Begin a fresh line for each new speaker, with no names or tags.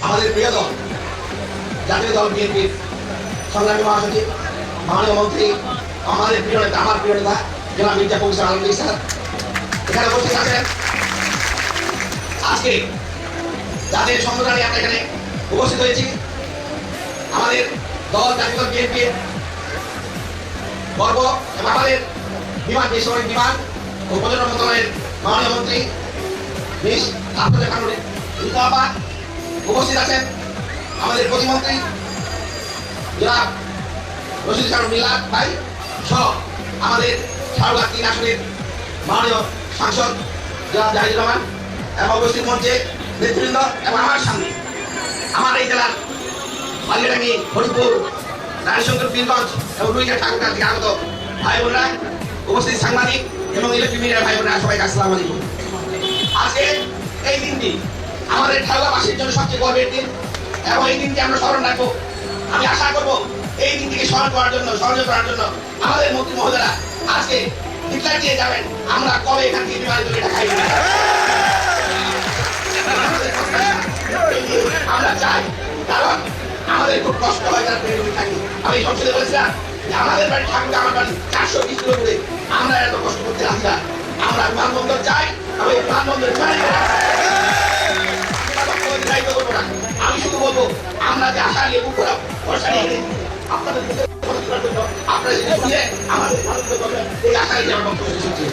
আমাদের প্রিয় দল জাতীয় দল বিএনপির সংগ্রামী মহাসচিব মাননীয় মন্ত্রী আমাদের প্রিয় নেতা আমার প্রিয় নেতা জনাব মির্জা ফখরুল আলমগীর স্যার এখানে উপস্থিত আছেন। আজকে যাদের সম্মেলনে আমরা এখানে উপস্থিত হয়েছি আমাদের দল জাতীয় দল বিএনপির গর্ব এবং আমাদের বিমান বেসামরিক বিমান ও পর্যটন মন্ত্রণালয়ের মাননীয় মন্ত্রী মিস আফরোজা খানুর জিন্দাবাদ। উপস্থিত আছেন আমাদের প্রতিমন্ত্রী জনাব রশিদ খানুর মিল্লাত ভাই সহ আমাদের সারুঘাট 3 আসনের মাননীয় সাংসদ জনাব জাহিদুর রহমান এবং উপস্থিত মঞ্চে নেতৃবৃন্দ এবং আমার সামনে আমার এই জেলার বালিয়াডাঙ্গি হরিপুর রানীশঙ্কর পীরগঞ্জ এবং রুইঘাট ঠাকুরগাঁ থেকে আগত ভাই বোনরা, উপস্থিত সাংবাদিক এবং ইলেকট্রিক মিডিয়ার ভাই বোনরা, সবাইকে আসসালামু আলাইকুম। আজকে এই দিনটি আমাদের ঠাকুরগাঁবাসীর জন্য সবচেয়ে গর্বের দিন এবং এই দিনটি আমরা স্মরণ রাখবো। আমি আশা করবো এই দিনটিকে স্মরণ করার জন্য সহযোগ করার জন্য আমাদের মন্ত্রী মহোদয়রা আজকে ডিক্লার দিয়ে যাবেন আমরা কবে এখান থেকে বিমানে চলে এটা খাই। আমরা চাই, কারণ আমাদের খুব কষ্ট হয় যারা প্রেরণী থাকি। আমি সংসদে বলেছিলাম যে আমাদের বাড়ি ঠাকুরগাঁ আমার বাড়ি 420 কিলো দূরে, আমরা এত কষ্ট করতে রাজি না। আমরা বিমানবন্দর চাই এবং বিমানবন্দর আমি শুধু বলবো আমরা যে আশা নিয়ে বুক করা ভরসা নিয়ে আপনাদের আপনারা যদি শুনে আমাদের এই আশা নিয়ে আমার বক্তব্য শেষ হচ্ছে।